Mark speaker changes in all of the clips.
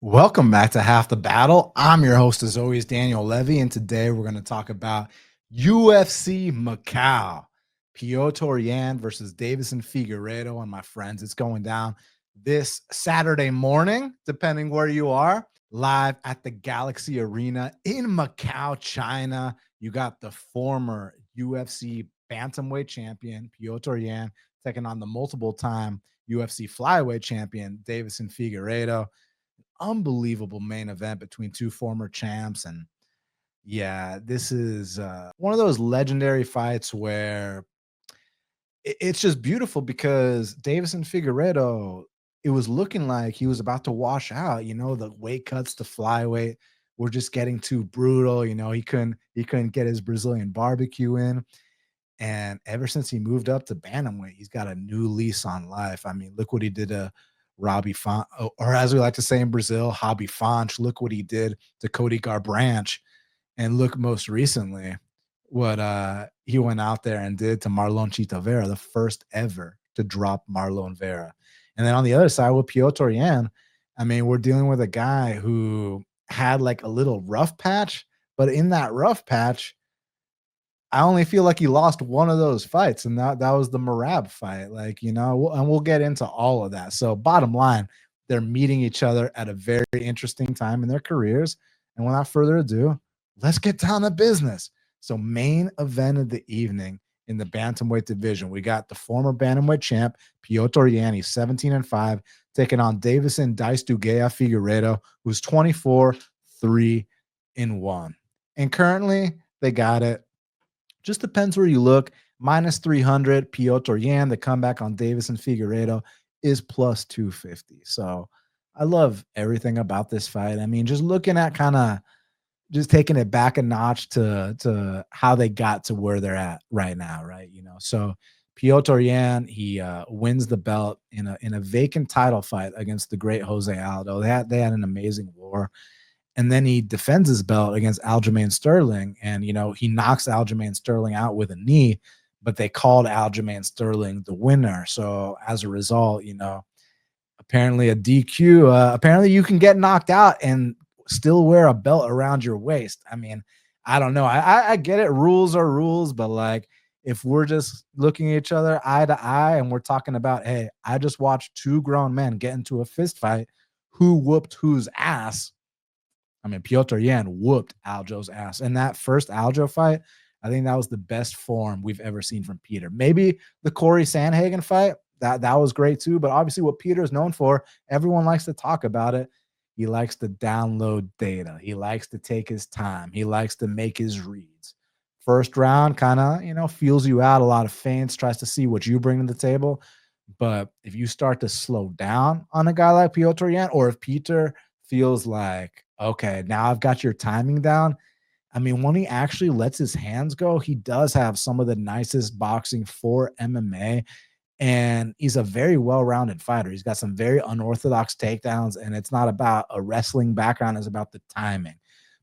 Speaker 1: Welcome back to Half the Battle. I'm your host, as always, Daniel Levy, and today we're going to talk about UFC Macau. Petr Yan versus Deiveson Figueiredo, and my friends, it's going down this Saturday morning, depending where you are, live at the Galaxy Arena in Macau, China. You got the former UFC bantamweight champion, Petr Yan, taking on the multiple-time UFC flyweight champion, Deiveson Figueiredo. Unbelievable main event between two former champs. And yeah, this is one of those legendary fights where it's just beautiful because Deiveson Figueiredo, it was looking like he was about to wash out. The weight cuts to flyweight were just getting too brutal. He couldn't get his Brazilian barbecue in. And ever since he moved up to bantamweight, he's got a new lease on life. I mean, look what he did to Robbie Font, or as we like to say in Brazil, Hobby Fonch. Look what he did to Cody Garbrandt. And look most recently what he went out there and did to Marlon Chita Vera, the first ever to drop Marlon Vera. And then on the other side with Petr Yan, I mean, we're dealing with a guy who had like a little rough patch, but in that rough patch, I only feel like he lost one of those fights, and that was the Marab fight. And we'll get into all of that. So, bottom line, they're meeting each other at a very interesting time in their careers. And without further ado, let's get down to business. So, main event of the evening in the bantamweight division, we got the former bantamweight champ Petr Yan, 17-5, taking on Deiveson Dice Dugea Figueiredo, who's 24-3-1. And currently, they got it. Just depends where you look. Minus 300, Petr Yan. The comeback on Deiveson Figueiredo is plus 250. So I love everything about this fight. I mean, just looking at kind of just taking it back a notch to how they got to where they're at right now, right? So Petr Yan, he wins the belt in a vacant title fight against the great Jose Aldo. They had an amazing war. And then he defends his belt against Aljamain Sterling. And, he knocks Aljamain Sterling out with a knee, but they called Aljamain Sterling the winner. So as a result, apparently a DQ, apparently you can get knocked out and still wear a belt around your waist. I mean, I don't know. I get it. Rules are rules, but like, if we're just looking at each other eye to eye and we're talking about, hey, I just watched two grown men get into a fist fight, who whooped whose ass? I mean, Petr Yan whooped Aljo's ass. And that first Aljo fight, I think that was the best form we've ever seen from Peter. Maybe the Corey Sandhagen fight, that was great too. But obviously what Peter is known for, everyone likes to talk about it. He likes to download data. He likes to take his time. He likes to make his reads. First round kind of, feels you out, a lot of feints, tries to see what you bring to the table. But if you start to slow down on a guy like Petr Yan, or if Peter feels like, okay, now I've got your timing down. I mean, when he actually lets his hands go, he does have some of the nicest boxing for MMA. And he's a very well-rounded fighter. He's got some very unorthodox takedowns, and it's not about a wrestling background, it's about the timing.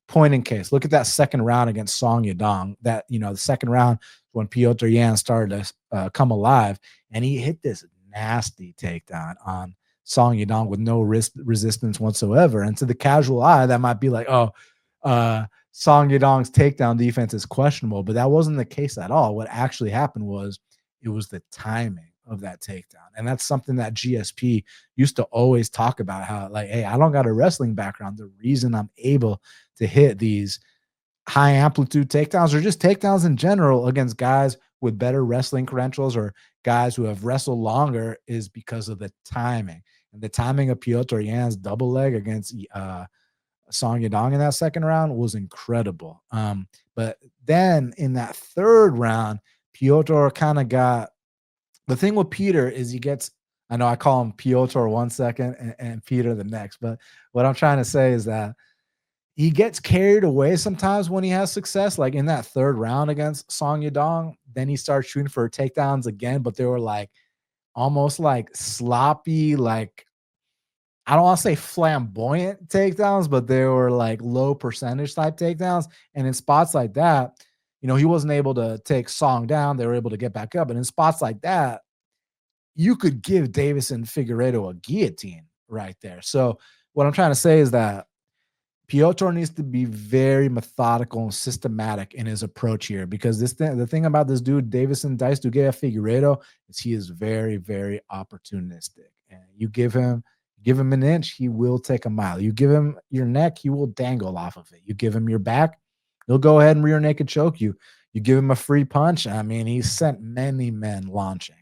Speaker 1: Point in case, look at that second round against Song Yadong. The second round when Petr Yan started to come alive, and he hit this nasty takedown on Song Yadong with no resistance whatsoever. And to the casual eye, that might be like, Song Yadong's takedown defense is questionable, but that wasn't the case at all. What actually happened was it was the timing of that takedown. And that's something that GSP used to always talk about, how like, hey, I don't got a wrestling background. The reason I'm able to hit these high amplitude takedowns, or just takedowns in general, against guys with better wrestling credentials or guys who have wrestled longer, is because of the timing. And the timing of Petr Yan's double leg against Song Yadong in that second round was incredible. But then in that third round, Petr kind of got, the thing with Peter is he gets, I know I call him Petr 1 second and Peter the next, but what I'm trying to say is that he gets carried away sometimes when he has success. Like in that third round against Song Yadong, then he starts shooting for takedowns again, but they were like almost like sloppy, like, I don't want to say flamboyant takedowns, but they were like low percentage type takedowns. And in spots like that, he wasn't able to take Song down. They were able to get back up. And in spots like that, you could give Deiveson Figueiredo a guillotine right there. So what I'm trying to say is that Piotr needs to be very methodical and systematic in his approach here because the thing about this dude, Deiveson Dice Duguay Figueiredo, is he is very, very opportunistic. And you give him an inch, he will take a mile. You give him your neck, he will dangle off of it. You give him your back, he'll go ahead and rear naked choke you. You give him a free punch. I mean, he's sent many men launching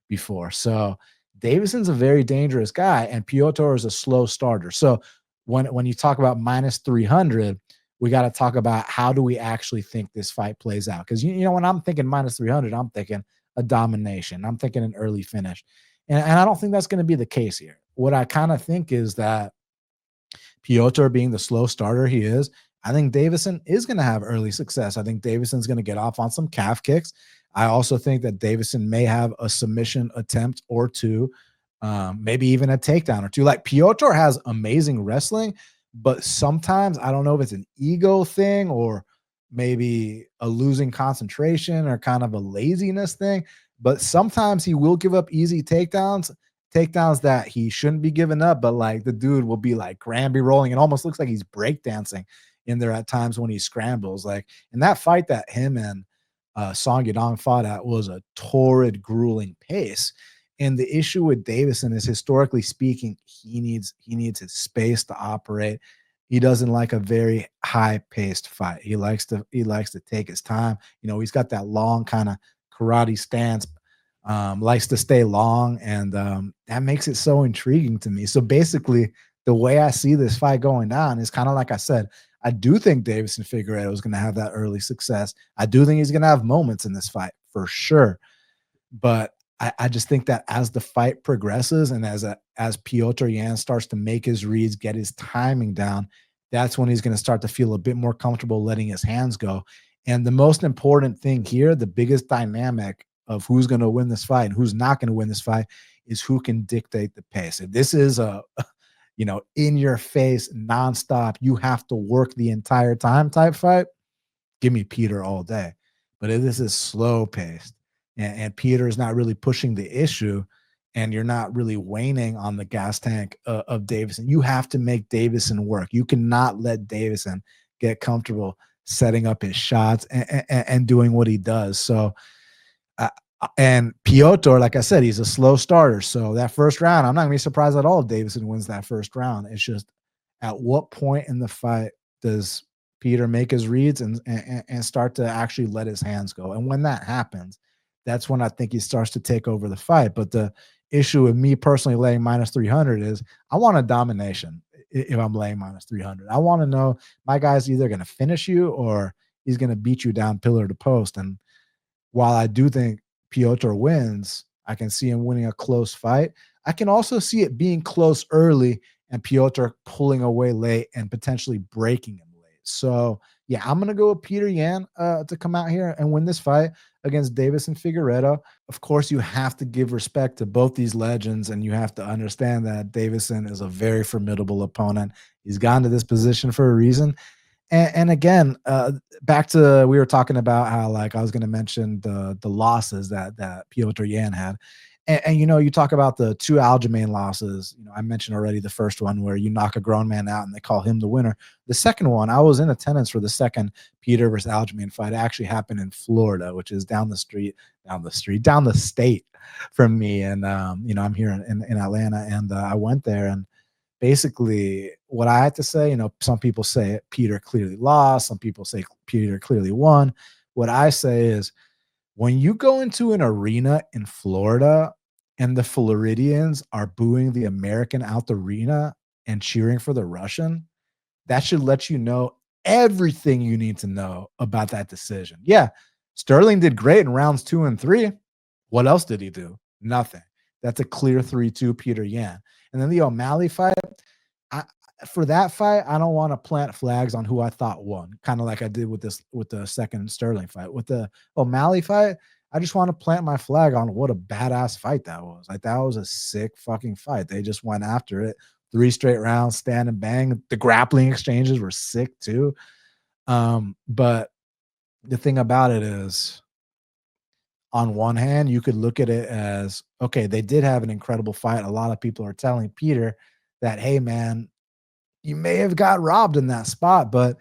Speaker 1: before. So Davison's a very dangerous guy, and Piotr is a slow starter. So when you talk about minus 300, we got to talk about how do we actually think this fight plays out? Because you know when I'm thinking minus 300, I'm thinking a domination. I'm thinking an early finish, and I don't think that's going to be the case here. What I kind of think is that Piotr being the slow starter he is, I think Deiveson is going to have early success. I think Davison's going to get off on some calf kicks. I also think that Deiveson may have a submission attempt or two, maybe even a takedown or two. Like Piotr has amazing wrestling, but sometimes I don't know if it's an ego thing or maybe a losing concentration or kind of a laziness thing. But sometimes he will give up easy takedowns that he shouldn't be giving up. But like the dude will be like Granby rolling. It almost looks like he's breakdancing in there at times when he scrambles. Like in that fight that him and Song Yadong fought at was a torrid, grueling pace. And the issue with Deiveson is, historically speaking, he needs his space to operate. He doesn't like a very high-paced fight. He likes to take his time. You know, he's got that long kind of karate stance, likes to stay long, and that makes it so intriguing to me. So basically, the way I see this fight going down is kind of like I said. I do think Deiveson Figueiredo is going to have that early success. I do think he's going to have moments in this fight for sure. But I just think that as the fight progresses and as Petr Yan starts to make his reads, get his timing down, that's when he's going to start to feel a bit more comfortable letting his hands go. And the most important thing here, the biggest dynamic of who's going to win this fight and who's not going to win this fight, is who can dictate the pace. If this is a in your face, nonstop, you have to work the entire time type fight, give me Peter all day. But if this is slow paced and Peter is not really pushing the issue and you're not really waning on the gas tank of Deiveson, you have to make Deiveson work. You cannot let Deiveson get comfortable setting up his shots and doing what he does. So, and Piotr, like I said, he's a slow starter. So that first round, I'm not gonna be surprised at all if Deiveson wins that first round. It's just at what point in the fight does Peter make his reads and start to actually let his hands go? And when that happens, that's when I think he starts to take over the fight. But the issue with me personally laying minus 300 is I want a domination if I'm laying minus 300. I want to know my guy's either going to finish you or he's going to beat you down pillar to post. And while I do think Piotr wins, I can see him winning a close fight. I can also see it being close early and Piotr pulling away late and potentially breaking him late. So, yeah, I'm going to go with Petr Yan to come out here and win this fight against Deiveson Figueiredo. Of course, you have to give respect to both these legends, and you have to understand that Deiveson is a very formidable opponent. He's gotten to this position for a reason. And again, back to we were talking about how like I was going to mention the losses that Petr Yan had, and you talk about the two Aljamain losses. I mentioned already the first one where you knock a grown man out and they call him the winner. The second one, I was in attendance for the second Peter versus Aljamain fight. It actually happened in Florida, which is down the state from me, and I'm here in Atlanta, and I went there and basically what I had to say, some people say Peter clearly lost. Some people say Peter clearly won. What I say is when you go into an arena in Florida and the Floridians are booing the American out the arena and cheering for the Russian, that should let you know everything you need to know about that decision. Yeah, Sterling did great in rounds 2 and 3. What else did he do? Nothing. That's a clear 3-2 Petr Yan. And then the O'Malley fight, for that fight, I don't want to plant flags on who I thought won, kind of like I did with the second Sterling fight. With the O'Malley fight, I just want to plant my flag on what a badass fight that was. Like, that was a sick fucking fight. They just went after it. 3 straight rounds, stand and bang. The grappling exchanges were sick too. But the thing about it is, on one hand, you could look at it as, okay, they did have an incredible fight. A lot of people are telling Peter that, hey, man, you may have got robbed in that spot, but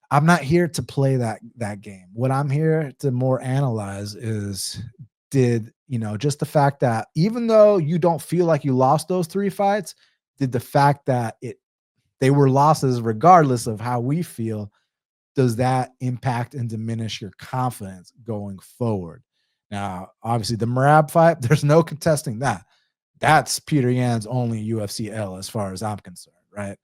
Speaker 1: I'm not here to play that game. What I'm here to more analyze is, did, just the fact that even though you don't feel like you lost those 3 fights, did the fact that they were losses regardless of how we feel, does that impact and diminish your confidence going forward? Now, obviously, the Merab fight, there's no contesting that. That's Petr Yan's only UFC L as far as I'm concerned, right?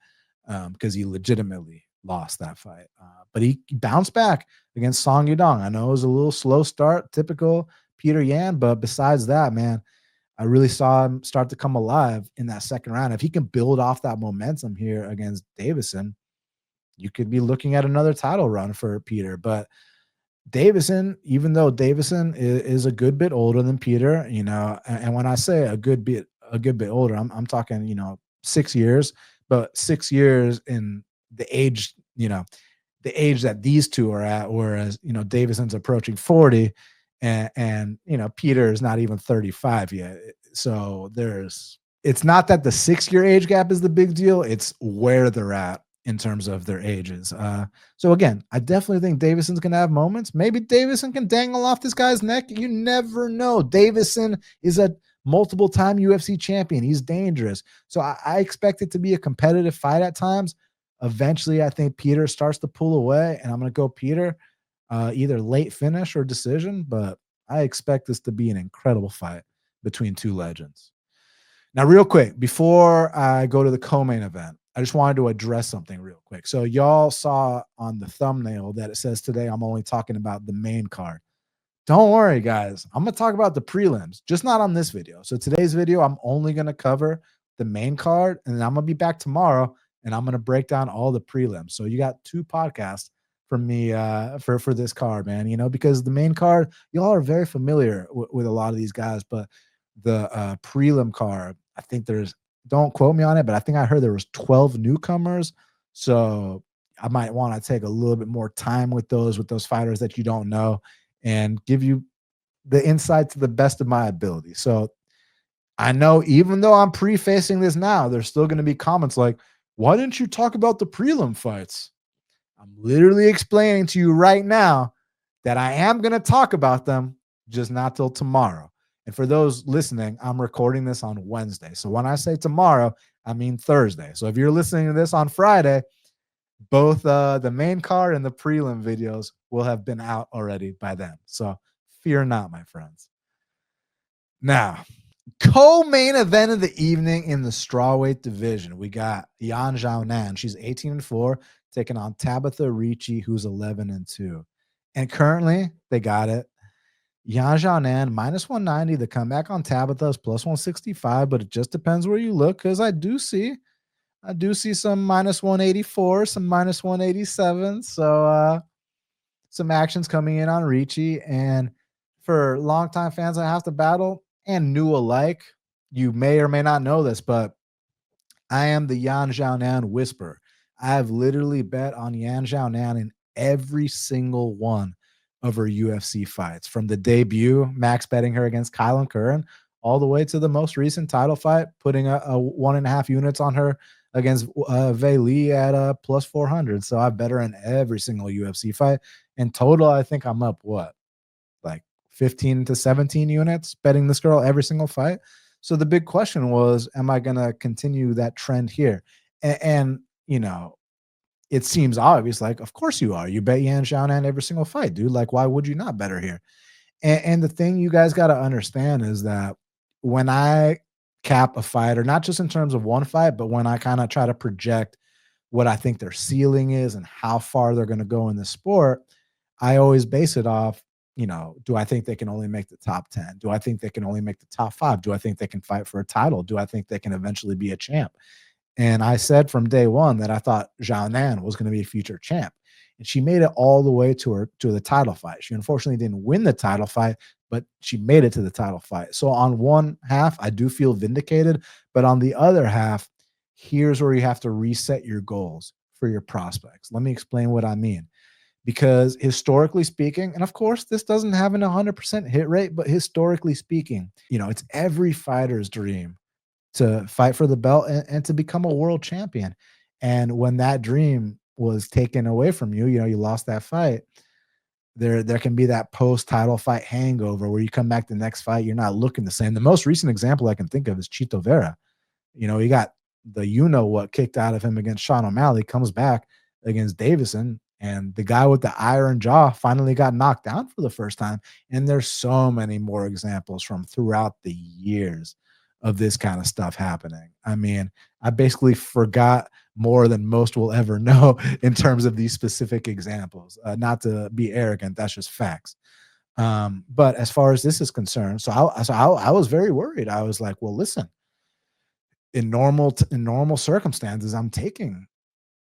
Speaker 1: Because he legitimately lost that fight. But he bounced back against Song Yudong. I know it was a little slow start, typical Petr Yan, but besides that, man, I really saw him start to come alive in that second round. If he can build off that momentum here against Deiveson, you could be looking at another title run for Petr. But Deiveson, even though Deiveson is a good bit older than Petr, and when I say a good bit older, I'm talking, 6 years, but 6 years in the age, the age that these two are at, whereas, Deiveson's approaching 40 and Petr is not even 35 yet. So it's not that the 6-year age gap is the big deal. It's where they're at in terms of their ages. So again, I definitely think Deiveson's going to have moments. Maybe Deiveson can dangle off this guy's neck. You never know. Deiveson is a multiple-time UFC champion. He's dangerous. So I expect it to be a competitive fight at times. Eventually, I think Petr starts to pull away, and I'm going to go Petr, either late finish or decision, but I expect this to be an incredible fight between two legends. Now, real quick, before I go to the co-main event, I just wanted to address something real quick. So y'all saw on the thumbnail that it says today I'm only talking about the main card. Don't worry, guys. I'm going to talk about the prelims, just not on this video. So today's video, I'm only going to cover the main card, and then I'm going to be back tomorrow, and I'm going to break down all the prelims. So you got 2 podcasts from me for this card, man, because the main card, y'all are very familiar with a lot of these guys, but the prelim card, I think don't quote me on it, but I think I heard there was 12 newcomers. So I might want to take a little bit more time with those fighters that you don't know and give you the insight to the best of my ability. So I know even though I'm prefacing this now, there's still going to be comments like, why didn't you talk about the prelim fights? I'm literally explaining to you right now that I am going to talk about them, just not till tomorrow. And for those listening, I'm recording this on Wednesday. So when I say tomorrow, I mean Thursday. So if you're listening to this on Friday, both the main card and the prelim videos will have been out already by then. So fear not, my friends. Now, co-main event of the evening in the strawweight division. We got Yan Xiaonan. She's 18-4, taking on Tabatha Ricci, who's 11-2. And currently, they got it. Yan Xiaonan, minus 190. The comeback on Tabatha is plus 165, but it just depends where you look, because I do see some minus 184, some minus 187. So some actions coming in on Ricci. And for longtime fans of Half the Battle and new alike, you may or may not know this, but I am the Yan Xiaonan whisperer. I have literally bet on Yan Xiaonan in every single one of her UFC fights, from the debut, max betting her against Kylan Curran, all the way to the most recent title fight, putting a 1.5 units on her against Wei Li at plus 400. So I bet her in every single UFC fight. In total, I think I'm up, like 15 to 17 units betting this girl every single fight. So the big question was, am I going to continue that trend here? And it seems obvious, like, of course you are. You bet Yan Xiaonan every single fight, dude. Like, why would you not bet her here? And the thing you guys got to understand is that when I cap a fighter, not just in terms of one fight, but when I kind of try to project what I think their ceiling is and how far they're going to go in the sport, I always base it off, do I think they can only make the top 10? Do I think they can only make the top 5? Do I think they can fight for a title? Do I think they can eventually be a champ? And I said from day one that I thought Xiaonan was going to be a future champ. And she made it all the way to the title fight. She unfortunately didn't win the title fight, but she made it to the title fight. So on one half, I do feel vindicated. But on the other half, here's where you have to reset your goals for your prospects. Let me explain what I mean. Because historically speaking, and of course, this doesn't have an 100% hit rate, but historically speaking, it's every fighter's dream to fight for the belt and to become a world champion. And when that dream was taken away from you, you lost that fight. There can be that post title fight hangover where you come back the next fight, you're not looking the same. The most recent example I can think of is Chito Vera. He got the what kicked out of him against Sean O'Malley, comes back against Deiveson, and the guy with the iron jaw finally got knocked down for the first time. And there's so many more examples from throughout the years of this kind of stuff happening. I mean, I basically forgot more than most will ever know in terms of these specific examples. Not to be arrogant, that's just facts. But as far as this is concerned, I was very worried. I was like, well, listen, in normal circumstances, I'm taking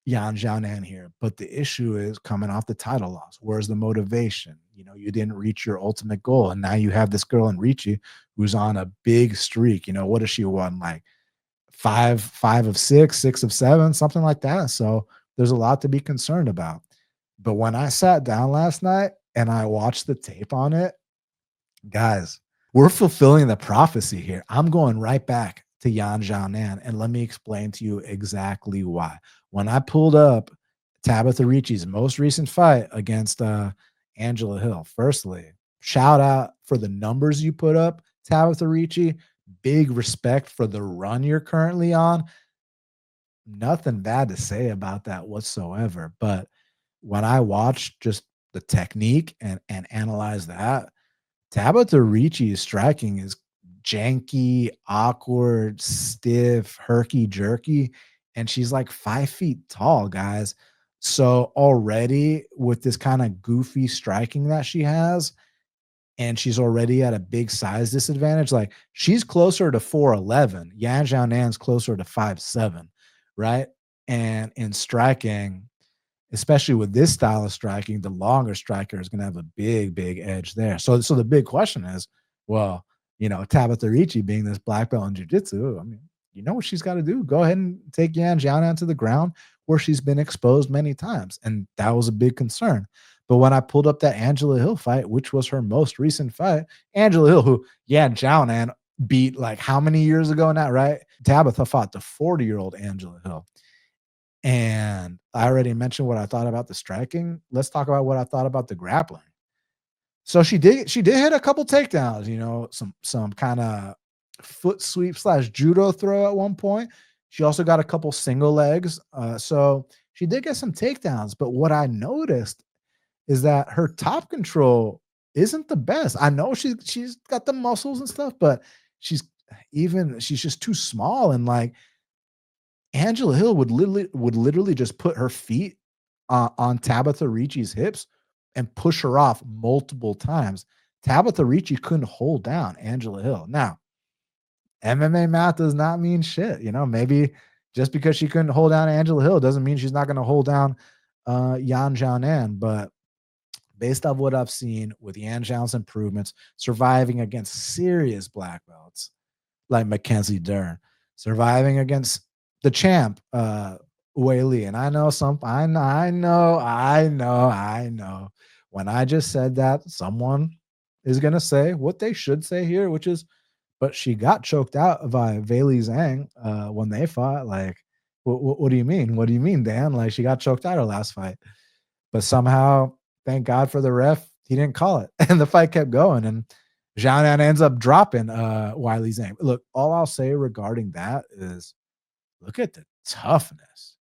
Speaker 1: Yan Xiaonan here, but the issue is coming off the title loss. Where's the motivation? You didn't reach your ultimate goal, and now you have this girl in Ricci who's on a big streak. What has she won? Like five of six of seven, something like that. So there's a lot to be concerned about. But when I sat down last night and I watched the tape on it, guys, we're fulfilling the prophecy here. I'm going right back to Yan Xiaonan, and let me explain to you exactly why. When I pulled up Tabatha Ricci's most recent fight against Angela Hill, firstly, shout out for the numbers you put up, Tabatha Ricci. Big respect for the run you're currently on. Nothing bad to say about that whatsoever. But when I watched just the technique and analyze that, Tabatha Ricci's striking is janky, awkward, stiff, herky-jerky, and she's like 5 feet tall, guys. So already with this kind of goofy striking that she has, and she's already at a big size disadvantage, like she's closer to 4'11. Yan Xiaonan's closer to 5'7, right? And in striking, especially with this style of striking, the longer striker is going to have a big edge there. So the big question is, well, Tabatha Ricci being this black belt in jiu-jitsu, I mean, you know what she's got to do? Go ahead and take Yan Xiaonan to the ground where she's been exposed many times. And that was a big concern. But when I pulled up that Angela Hill fight, which was her most recent fight, Angela Hill, who Yan Xiaonan beat like how many years ago now, right? Tabatha fought the 40-year-old Angela Hill. And I already mentioned what I thought about the striking. Let's talk about what I thought about the grappling. So she did hit a couple takedowns, some kind of foot sweep / judo throw at one point. She also got a couple single legs. So she did get some takedowns. But what I noticed is that her top control isn't the best. I know she's got the muscles and stuff, but she's just too small. And like Angela Hill would literally just put her feet on Tabatha Ricci's hips and push her off multiple times. Tabatha Ricci couldn't hold down Angela Hill. Now, MMA math does not mean shit. Maybe just because she couldn't hold down Angela Hill doesn't mean she's not going to hold down Yan Xiaonan. But based off what I've seen with Yan Xiaonan's improvements, surviving against serious black belts like Mackenzie Dern, surviving against the champ, Wei Li. And I know when I just said that, someone is going to say what they should say here, which is, but she got choked out by Weili Zhang when they fought. Like, what do you mean? What do you mean, Dan? Like, she got choked out her last fight. But somehow, thank God for the ref, he didn't call it. And the fight kept going. And Xiaonan ends up dropping Weili Zhang. Look, all I'll say regarding that is look at the toughness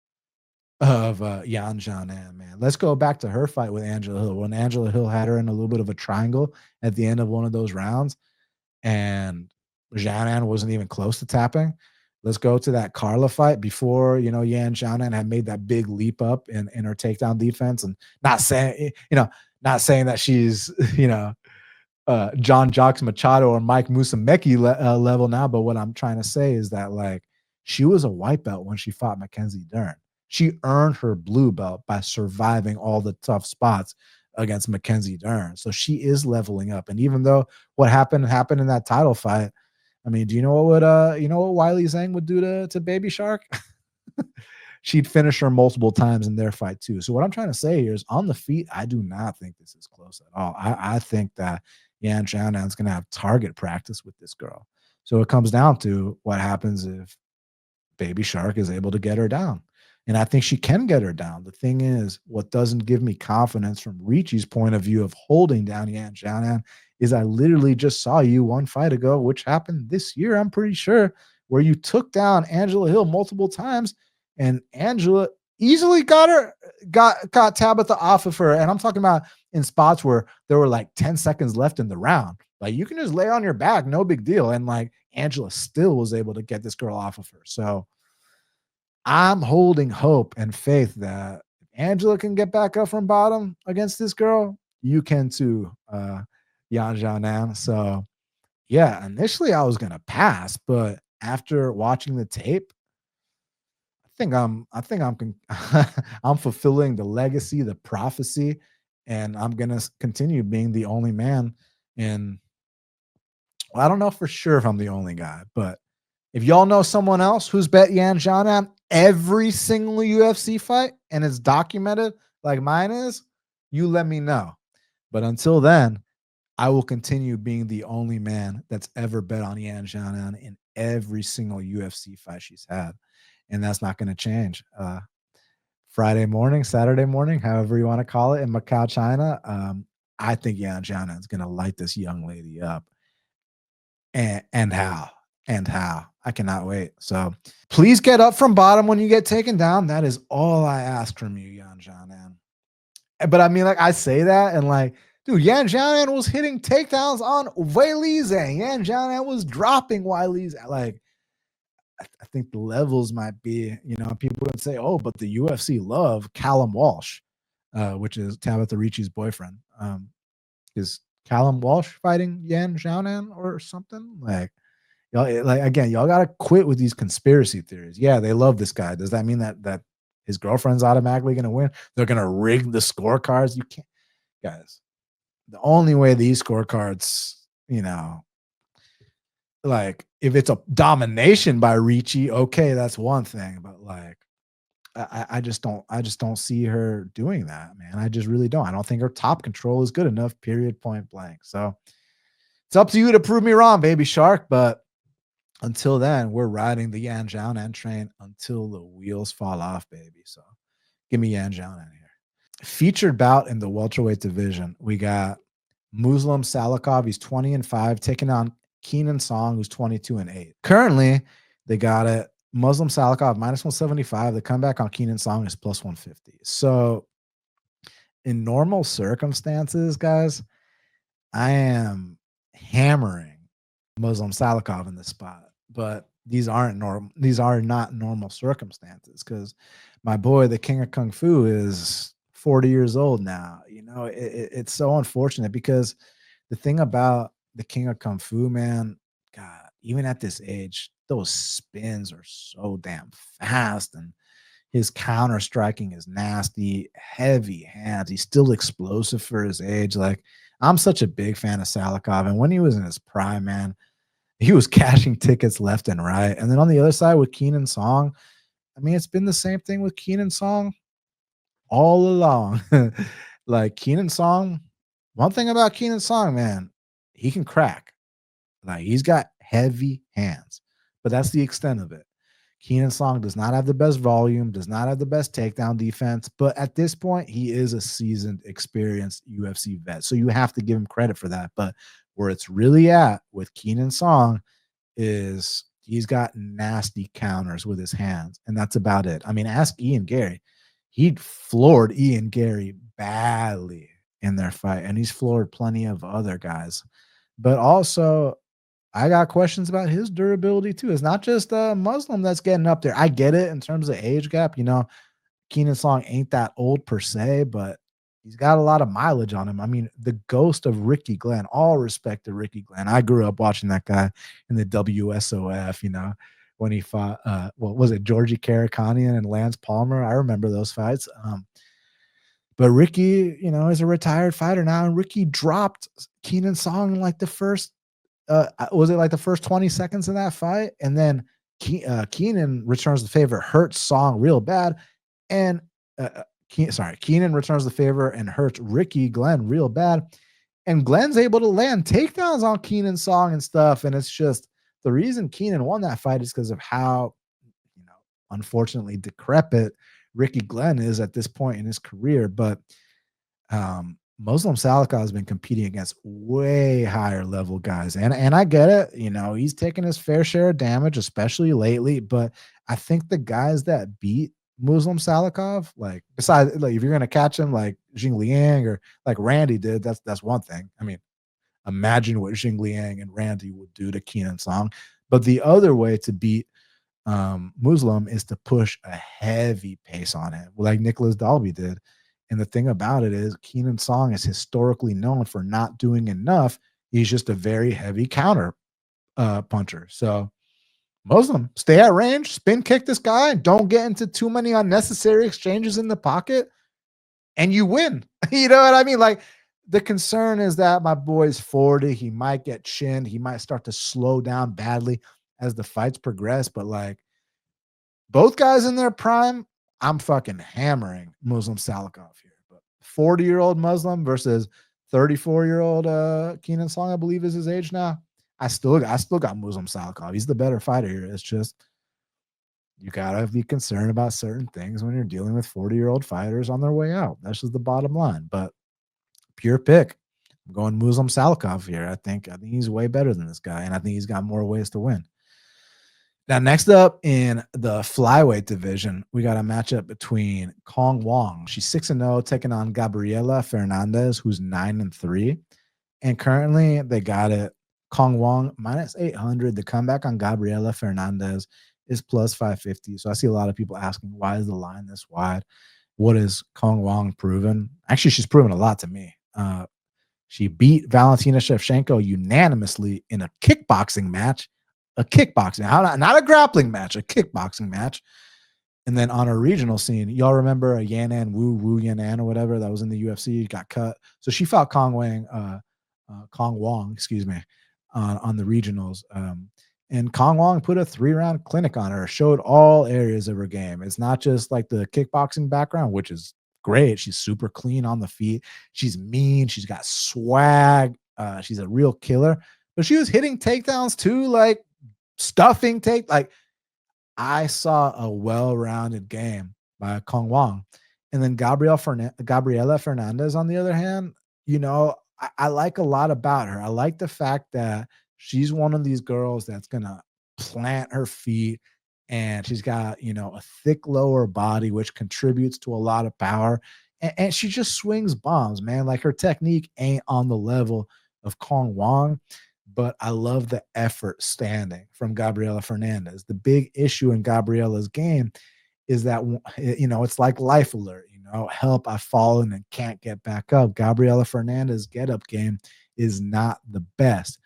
Speaker 1: of Yan Xiaonan, man. Let's go back to her fight with Angela Hill. When Angela Hill had her in a little bit of a triangle at the end of one of those rounds, and Xiaonan wasn't even close to tapping. Let's go to that Carla fight before, Yan Xiaonan had made that big leap up in her takedown defense. And not saying that she's, John Jacques Machado or Mike Musumeci level now. But what I'm trying to say is that, like, she was a white belt when she fought Mackenzie Dern. She earned her blue belt by surviving all the tough spots against Mackenzie Dern. So she is leveling up. And even though what happened in that title fight, I mean, do you know what Weili Zhang would do to Baby Shark? She'd finish her multiple times in their fight too. So what I'm trying to say here is, on the feet, I do not think this is close at all. I think that Yan Xiaonan is going to have target practice with this girl. So it comes down to what happens if Baby Shark is able to get her down. And I think she can get her down. The thing is, what doesn't give me confidence from Ricci's point of view of holding down Yan Xiaonan is I literally just saw you one fight ago, which happened this year, I'm pretty sure, where you took down Angela Hill multiple times, and Angela easily got Tabatha off of her. And I'm talking about in spots where there were like 10 seconds left in the round. Like, you can just lay on your back, no big deal. And like, Angela still was able to get this girl off of her. So I'm holding hope and faith that if Angela can get back up from bottom against this girl, you can too, Yan Xiaonan. So yeah, initially I was gonna pass, but after watching the tape, I'm fulfilling the legacy, the prophecy, and I'm gonna continue being the only man. And well, I don't know for sure if I'm the only guy, but if y'all know someone else who's bet Yan Xiaonan every single UFC fight and it's documented like mine is, you let me know. But until then, I will continue being the only man that's ever bet on Yan Xiaonan in every single UFC fight she's had. And that's not going to change. Friday morning, Saturday morning, however you want to call it, in Macau, China, I think Yan Xiaonan is going to light this young lady up. And how? I cannot wait. So please get up from bottom when you get taken down. That is all I ask from you, Yan Xiaonan. But I mean, like, I say that and like, dude, Yan Xiaonan was hitting takedowns on Weili Zhang. Yan Xiaonan was dropping Weili Zhang. Like, I think the levels might be, people would say, oh, but the UFC love Callum Walsh, which is Tabatha Ricci's boyfriend. Is Callum Walsh fighting Yan Xiaonan or something? Like, y'all gotta quit with these conspiracy theories. Yeah, they love this guy. Does that mean that his girlfriend's automatically gonna win? They're gonna rig the scorecards? You can't, guys. The only way these scorecards, like, if it's a domination by Ricci, okay, that's one thing. But like, I just don't see her doing that, man. I just really don't. I don't think her top control is good enough, period, point blank. So it's up to you to prove me wrong, baby shark. But until then, we're riding the Yan Xiaonan train until the wheels fall off, baby. So give me Yan Xiaonan here. Featured bout in the welterweight division, we got Muslim Salikhov. He's 20-5, taking on Kenan Cong, who's 22-8. Currently, they got it. Muslim Salikhov -175. The comeback on Kenan Cong is +150. So in normal circumstances, guys, I am hammering Muslim Salikhov in this spot, but these are not normal circumstances, because my boy, the King of Kung Fu, is 40 years old now. It's so unfortunate, because the thing about the King of Kung Fu, man, God, even at this age, those spins are so damn fast, and his counter striking is nasty, heavy hands. He's still explosive for his age. Like, I'm such a big fan of Salikhov, and when he was in his prime, man, he was cashing tickets left and right. And then on the other side with Kenan Cong, I mean, it's been the same thing with Kenan Cong all along. Like, Kenan Cong, one thing about Kenan Cong, man, he can crack. Like, he's got heavy hands, but that's the extent of it. Kenan Cong does not have the best volume, does not have the best takedown defense, but at this point, he is a seasoned, experienced UFC vet. So you have to give him credit for that. But where it's really at with Kenan Cong is he's got nasty counters with his hands, and that's about it. I mean, ask Ian Gary. He floored Ian Gary badly in their fight, and he's floored plenty of other guys. But also, I got questions about his durability too. It's not just a Muslim that's getting up there. I get it in terms of age gap. Kenan Cong ain't that old per se, but he's got a lot of mileage on him. I mean, the ghost of Ricky Glenn. All respect to Ricky Glenn. I grew up watching that guy in the WSOF, when he fought, what was it, Georgie Karakanian and Lance Palmer. I remember those fights. But Ricky, is a retired fighter now, and Ricky dropped Kenan Cong in like the first, was it like the first 20 seconds of that fight? And then Kenan returns the favor, hurts Cong real bad. And Kenan returns the favor and hurts Ricky Glenn real bad. And Glenn's able to land takedowns on Kenan Cong and stuff. And it's just, the reason Kenan won that fight is because of how, unfortunately decrepit Ricky Glenn is at this point in his career, but Muslim Salikhov has been competing against way higher level guys, and I get it. You know, he's taking his fair share of damage, especially lately. But I think the guys that beat Muslim Salikhov, like besides, like if you're gonna catch him like Jing Liang or like Randy did, that's one thing. I mean, imagine what Jing Liang and Randy would do to Kenan Song. But the other way to beat Muslim is to push a heavy pace on him, like Nicholas Dalby did. And the thing about it is, Kenan Song is historically known for not doing enough. He's just a very heavy counter puncher. So, Muslim, stay at range, spin kick this guy, don't get into too many unnecessary exchanges in the pocket, and you win. You know what I mean? Like, the concern is that my boy's 40. He might get chinned. He might start to slow down badly as the fights progress. But, like, both guys in their prime, I'm fucking hammering Muslim Salikhov here. But 40-year-old Muslim versus 34-year-old Kenan Song, I believe is his age now. I still got Muslim Salikhov. He's the better fighter here. It's just you gotta be concerned about certain things when you're dealing with 40-year-old fighters on their way out. That's just the bottom line. But pure pick. I'm going Muslim Salikhov here. I think he's way better than this guy, and I think he's got more ways to win. Now, next up in the flyweight division, we got a matchup between Cong Wang. She's 6-0, taking on Gabriella Fernandes, who's 9-3. And currently, they got it Cong Wang minus 800. The comeback on Gabriella Fernandes is plus 550. So I see a lot of people asking, why is the line this wide? What is Cong Wang proven? Actually, she's proven a lot to me. She beat Valentina Shevchenko unanimously in a kickboxing match. Not a grappling match, a kickboxing match. And then on a regional scene, y'all remember a Yanan Wu Yanan or whatever that was in the UFC, got cut. So she fought Cong Wang, excuse me, on the regionals. And Cong Wang put a 3-round clinic on her, showed all areas of her game. It's not just like the kickboxing background, which is great. She's super clean on the feet. She's mean. She's got swag. She's a real killer. But she was hitting takedowns too, like stuffing take. Like, I saw a well-rounded game by Cong Wang. And then Gabriella Fernandes, on the other hand, you know, I like a lot about her. I like the fact that she's one of these girls that's going to plant her feet, and she's got, you know, a thick lower body, which contributes to a lot of power. And she just swings bombs, man. Like, her technique ain't on the level of Cong Wang, but I love the effort standing from Gabriella Fernandes. The big issue in Gabriella's game is that, you know, it's like Life Alert, you know, help, I've fallen and can't get back up. Gabriella Fernandez' get up game is not the best,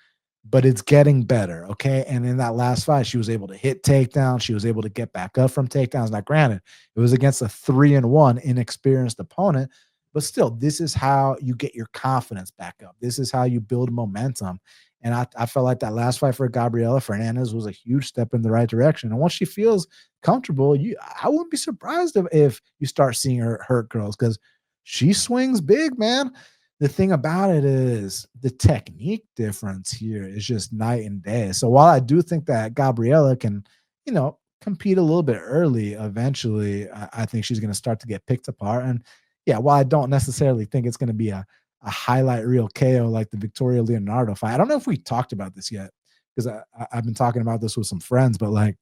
Speaker 1: but it's getting better. Okay. And in that last fight, she was able to hit takedowns. She was able to get back up from takedowns. Now, granted, it was against a 3-1 inexperienced opponent, but still, this is how you get your confidence back up. This is how you build momentum. And I felt like that last fight for Gabriella Fernandes was a huge step in the right direction. And once she feels comfortable, I wouldn't be surprised if you start seeing her hurt girls, because she swings big, man. The thing about it is the technique difference here is just night and day. So while I do think that Gabriella can, you know, compete a little bit early, eventually, I think she's going to start to get picked apart. And yeah, while I don't necessarily think it's going to be a highlight reel KO like the Victoria Leonardo fight. I don't know if we talked about this yet, because I've been talking about this with some friends, but like,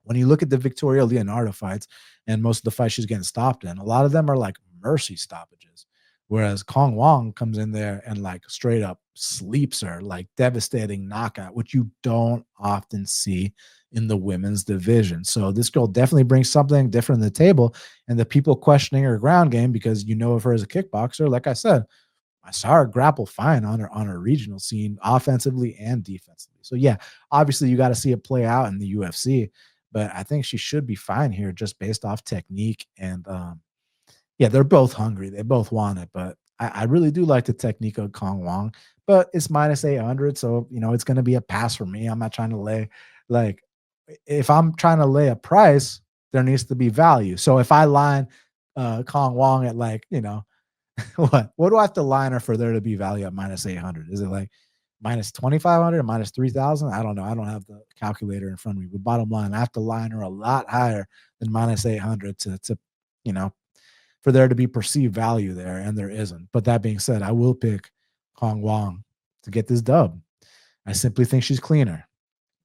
Speaker 1: when you look at the Victoria Leonardo fights and most of the fights she's getting stopped in, a lot of them are like mercy stoppages. Whereas Cong Wang comes in there and like straight up sleeps her, like devastating knockout, which you don't often see in the women's division. So this girl definitely brings something different to the table. And the people questioning her ground game, because you know of her as a kickboxer, like I said, I saw her grapple fine on her regional scene, offensively and defensively. So yeah, obviously you got to see it play out in the UFC, but I think she should be fine here just based off technique. And yeah, they're both hungry. They both want it, but I really do like the technique of Cong Wang, but it's minus 800. So, you know, it's going to be a pass for me. I'm not trying to lay, like, if I'm trying to lay a price, there needs to be value. So if I line Cong Wang at, like, you know, what do I have to line her for there to be value at minus 800? Is it like minus 2,500 or minus 3,000? I don't know. I don't have the calculator in front of me, but bottom line, I have to line her a lot higher than minus 800 to you know, for there to be perceived value there, and there isn't. But that being said, I will pick Wang to get this dub. I simply think she's cleaner.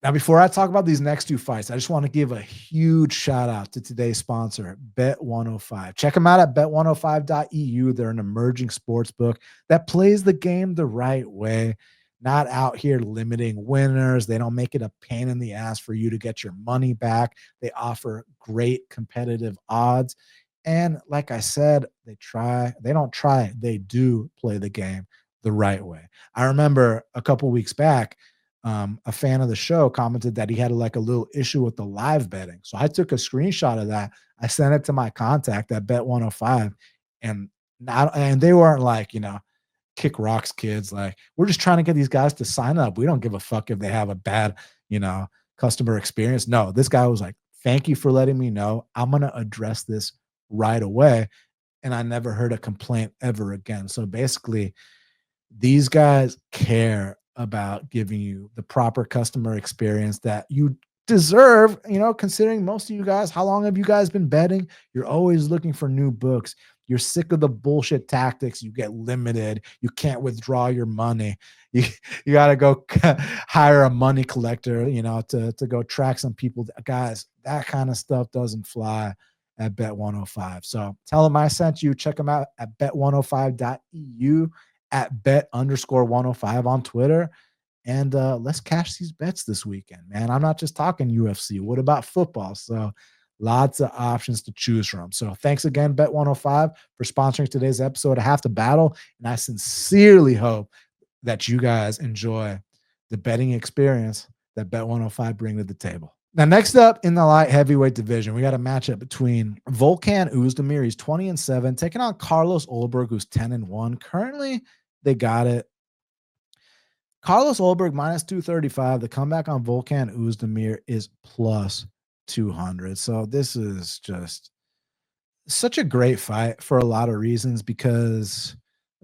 Speaker 1: Now, before I talk about these next two fights, I just want to give a huge shout out to today's sponsor, Bet105. Check them out at bet105.eu. They're an emerging sports book that plays the game the right way, not out here limiting winners. They don't make it a pain in the ass for you to get your money back. They offer great competitive odds. And like I said, they don't try, they do play the game the right way. I remember a couple weeks back, a fan of the show commented that he had like a little issue with the live betting. So I took a screenshot of that. I sent it to my contact at Bet105, and they weren't like, kick rocks kids. Like, we're just trying to get these guys to sign up. We don't give a fuck if they have a bad, customer experience. No, this guy was like, thank you for letting me know. I'm going to address this right away. And I never heard a complaint ever again. So basically, these guys care about giving you the proper customer experience that you deserve, considering most of you guys, how long have you guys been betting? You're always looking for new books. You're sick of the bullshit tactics. You get limited. You can't withdraw your money. You got to go hire a money collector, to go track some people. Guys, that kind of stuff doesn't fly at Bet105. So tell them I sent you. Check them out at bet105.eu, at bet_105 on Twitter. And let's cash these bets this weekend, man. I'm not just talking UFC. What about football? So lots of options to choose from. So thanks again, Bet105, for sponsoring today's episode of Half the Battle. And I sincerely hope that you guys enjoy the betting experience that Bet105 bring to the table. Now, next up in the light heavyweight division, we got a matchup between Volkan Oezdemir, he's 20-7, taking on Carlos Ulberg, who's 10-1. Currently, they got it. Carlos Ulberg minus 235. The comeback on Volkan Oezdemir is plus 200. So this is just such a great fight for a lot of reasons, because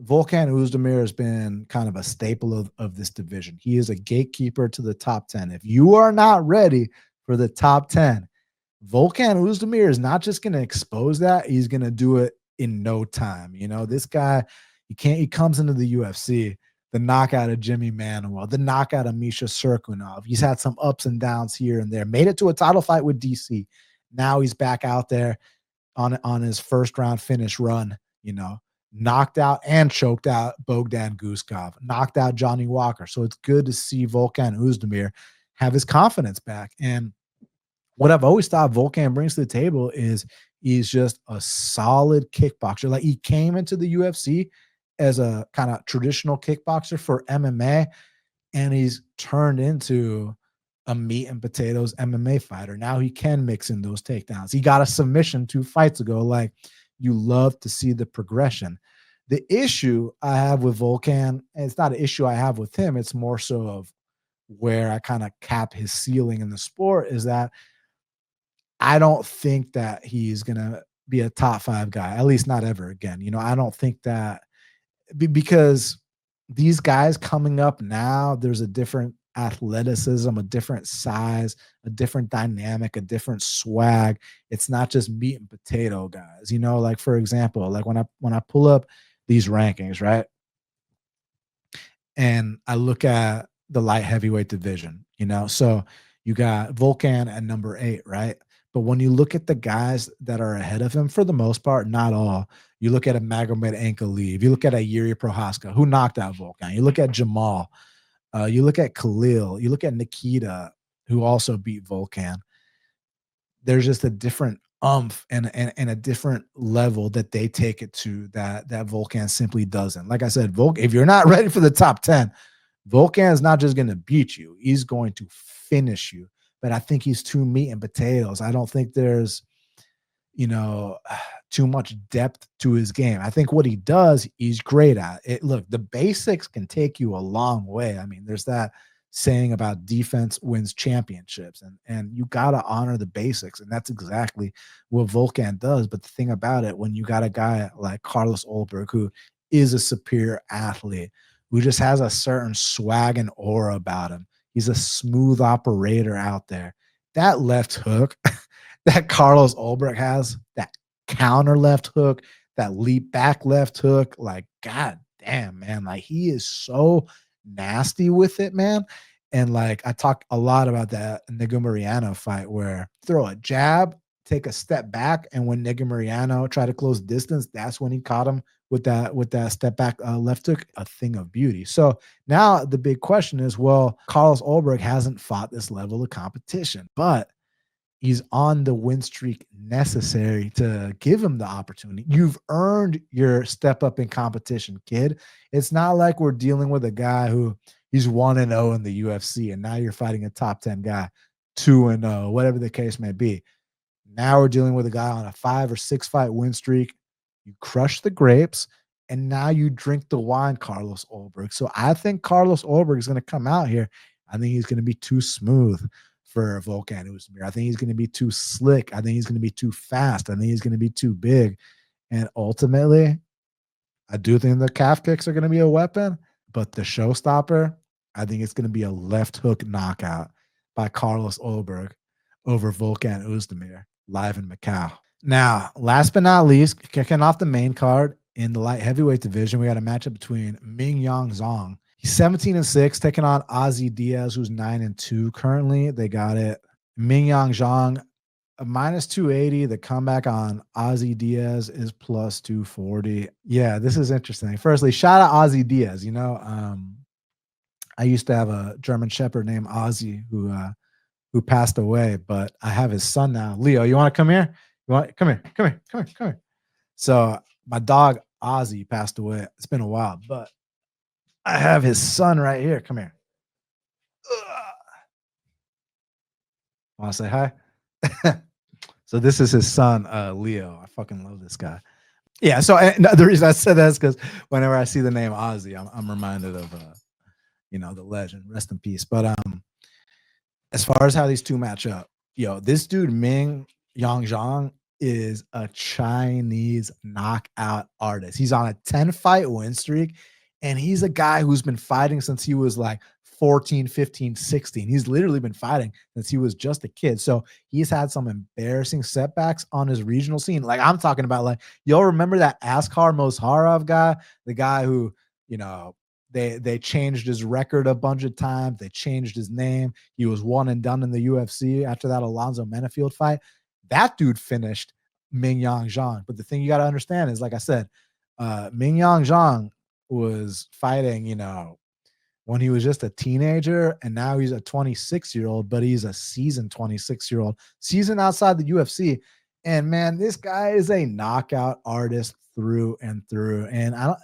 Speaker 1: Volkan Oezdemir has been kind of a staple of this division. He is a gatekeeper to the top 10. If you are not ready for the top 10, Volkan Oezdemir is not just going to expose that. He's going to do it in no time. This guy, he comes into the UFC, the knockout of Jimmy Manuel, the knockout of Misha Serkunov. He's had some ups and downs here and there, made it to a title fight with DC. Now he's back out there on his first round finish run, knocked out and choked out Bogdan Guskov, knocked out Johnny Walker. So it's good to see Volkan Oezdemir have his confidence back. And what I've always thought Volkan brings to the table is he's just a solid kickboxer. Like, he came into the UFC as a kind of traditional kickboxer for MMA, and he's turned into a meat and potatoes MMA fighter. Now he can mix in those takedowns. He got a submission 2 fights ago. Like, you love to see the progression. The issue I have with Volkan, and it's not an issue I have with him, it's more so of where I kind of cap his ceiling in the sport, is that I don't think that he's going to be a top 5 guy, at least not ever again. I don't think that, because these guys coming up now, there's a different athleticism, a different size, a different dynamic, a different swag. It's not just meat and potato guys. Like, for example, like when I pull up these rankings, right, and I look at the light heavyweight division, so you got Volkan at number 8, right? But when you look at the guys that are ahead of him, for the most part, not all, you look at a Magomed Ankalaev, you look at a Yuri Prohaska, who knocked out Volkan, you look at Jamal, you look at Khalil, you look at Nikita, who also beat Volkan. There's just a different umph and a different level that they take it to that Volkan simply doesn't. Like I said, if you're not ready for the top 10, Volkan is not just going to beat you, he's going to finish you. But I think he's too meat and potatoes. I don't think there's, too much depth to his game. I think what he does, he's great at it. Look, the basics can take you a long way. I mean, there's that saying about defense wins championships, and you got to honor the basics. And that's exactly what Volkan does. But the thing about it, when you got a guy like Carlos Ulberg, who is a superior athlete, who just has a certain swag and aura about him, he's a smooth operator out there. That left hook that Carlos Ulberg has, that counter left hook, that leap back left hook. Like, god damn, man. Like, he is so nasty with it, man. And like, I talk a lot about that Mariano fight where throw a jab, take a step back, and when Mariano tried to close distance, that's when he caught him with that step back left hook, a thing of beauty. So now the big question is, well, Carlos Ulberg hasn't fought this level of competition, but he's on the win streak necessary to give him the opportunity. You've earned your step up in competition, kid. It's not like we're dealing with a guy who he's 1-0 in the UFC, and now you're fighting a top 10 guy, 2-0, whatever the case may be. Now we're dealing with a guy on a 5 or 6 fight win streak. You crush the grapes, and now you drink the wine, Carlos Ulberg. So I think Carlos Ulberg is going to come out here. I think he's going to be too smooth for Volkan Oezdemir. I think he's going to be too slick. I think he's going to be too fast. I think he's going to be too big. And ultimately, I do think the calf kicks are going to be a weapon, but the showstopper, I think it's going to be a left hook knockout by Carlos Ulberg over Volkan Oezdemir live in Macau. Now, last but not least, kicking off the main card in the light heavyweight division, we got a matchup between Mingyang Zhang. He's 17-6, taking on Ozzy Diaz, who's 9-2 currently. They got it. Mingyang Zhang, a -280. The comeback on Ozzy Diaz is +240. Yeah, this is interesting. Firstly, shout out Ozzy Diaz. You know, I used to have a German Shepherd named Ozzy who passed away, but I have his son now. Leo, you want to come here? Come here. So my dog Ozzy passed away. It's been a while, but I have his son right here. Come here. Want to say hi? So this is his son, Leo. I fucking love this guy. Yeah. So the reason I said that is because whenever I see the name Ozzy, I'm reminded of the legend. Rest in peace. But as far as how these two match up, this dude Mingyang Zhang is a Chinese knockout artist. He's on a 10-fight win streak, and he's a guy who's been fighting since he was like 14, 15, 16. He's literally been fighting since he was just a kid. So he's had some embarrassing setbacks on his regional scene. Like, I'm talking about, like, y'all remember that Askar Mozharov guy, the guy who, they changed his record a bunch of times. They changed his name. He was one and done in the UFC after that Alonzo Menafield fight. That dude finished Mingyang Zhang. But the thing you got to understand is, like I said, Mingyang Zhang was fighting, when he was just a teenager, and now he's a 26-year-old, but he's a seasoned 26-year-old, seasoned outside the UFC. And man, this guy is a knockout artist through and through. And when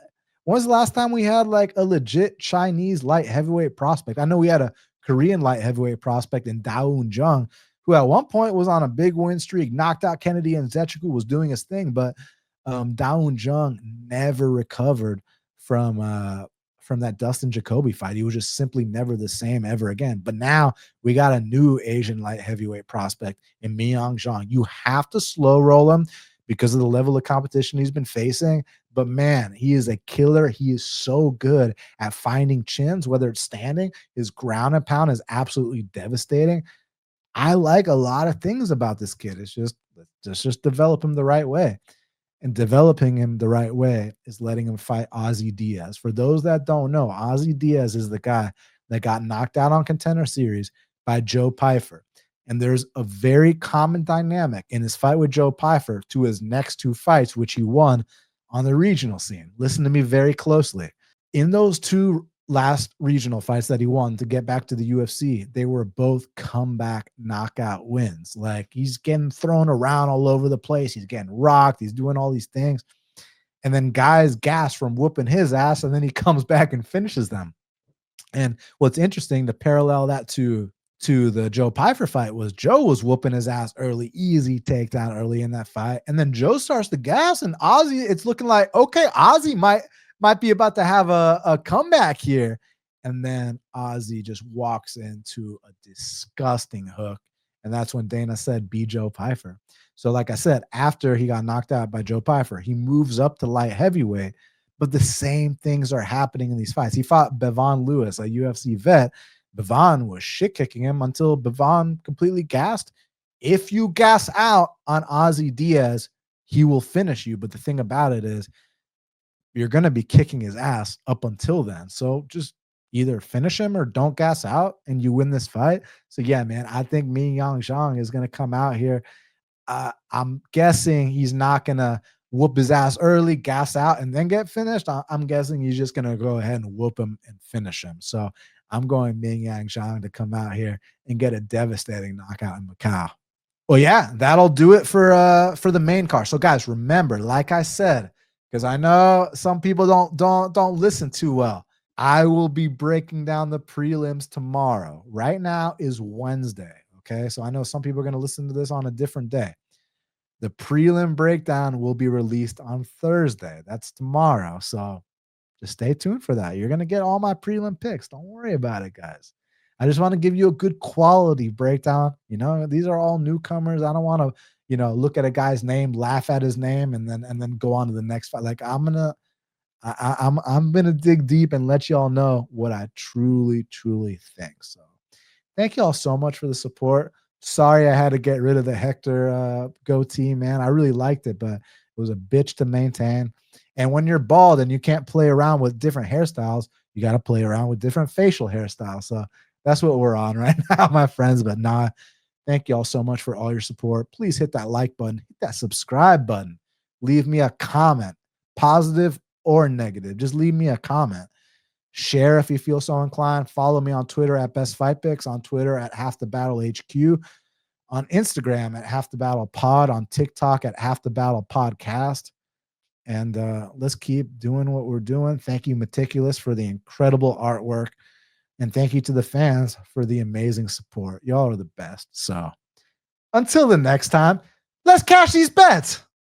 Speaker 1: was the last time we had like a legit Chinese light heavyweight prospect? I know we had a Korean light heavyweight prospect in Dawoon Zhang, who at one point was on a big win streak, knocked out Kennedy and Zechiku, was doing his thing, but Dawoon Zhang never recovered from that Dustin Jacoby fight. He was just simply never the same ever again. But now we got a new Asian light heavyweight prospect in Mingyang Zhang. You have to slow roll him because of the level of competition he's been facing. But man, he is a killer. He is so good at finding chins, whether it's standing. His ground and pound is absolutely devastating. I like a lot of things about this kid. It's just develop him the right way. And developing him the right way is letting him fight Ozzy Diaz. For those that don't know, Ozzy Diaz is the guy that got knocked out on Contender Series by Joe Pyfer. And there's a very common dynamic in his fight with Joe Pyfer to his next two fights, which he won on the regional scene. Listen to me very closely. In those two last regional fights that he won to get back to the UFC, they were both comeback knockout wins. Like, he's getting thrown around all over the place. He's getting rocked. He's doing all these things. And then guys gas from whooping his ass, and then he comes back and finishes them. And what's interesting to parallel that to the Joe Pyfer fight was Joe was whooping his ass early, easy takedown early in that fight. And then Joe starts to gas, and Ozzy, it's looking like, okay, Ozzy might be about to have a comeback here. And then Ozzy just walks into a disgusting hook. And that's when Dana said, be Joe Pyfer. So like I said, after he got knocked out by Joe Pyfer, he moves up to light heavyweight. But the same things are happening in these fights. He fought Bevan Lewis, a UFC vet. Bevan was shit kicking him until Bevan completely gassed. If you gas out on Ozzy Diaz, he will finish you. But the thing about it is you're going to be kicking his ass up until then. So just either finish him or don't gas out and you win this fight. So yeah, man, I think Mingyang Zhang is going to come out here. I'm guessing he's not going to whoop his ass early, gas out, and then get finished. I'm guessing he's just going to go ahead and whoop him and finish him. So I'm going Mingyang Zhang to come out here and get a devastating knockout in Macau. Well, yeah, that'll do it for the main card. So guys, remember, like I said, because I know some people don't listen too well, I will be breaking down the prelims tomorrow. Right now is Wednesday. Okay. So I know some people are going to listen to this on a different day. The prelim breakdown will be released on Thursday. That's tomorrow. So just stay tuned for that. You're going to get all my prelim picks. Don't worry about it, guys. I just want to give you a good quality breakdown. You know, these are all newcomers. I don't want to, you know, look at a guy's name, laugh at his name, and then go on to the next fight. Like I'm gonna dig deep and let y'all know what I truly think. So thank y'all so much for the support. Sorry I had to get rid of the Hector goatee, man. I really liked it, but it was a bitch to maintain. And when you're bald and you can't play around with different hairstyles, you got to play around with different facial hairstyles. So that's what we're on right now, my friends. But nah, thank y'all so much for all your support. Please hit that like button, hit that subscribe button, leave me a comment, positive or negative. Just leave me a comment. Share if you feel so inclined. Follow me on Twitter at Best Fight Picks, on Twitter at Half the Battle HQ, on Instagram at Half the Battle Pod, on TikTok at Half the Battle Podcast. And let's keep doing what we're doing. Thank you, Meticulous, for the incredible artwork. And thank you to the fans for the amazing support. Y'all are the best. So until the next time, let's cash these bets.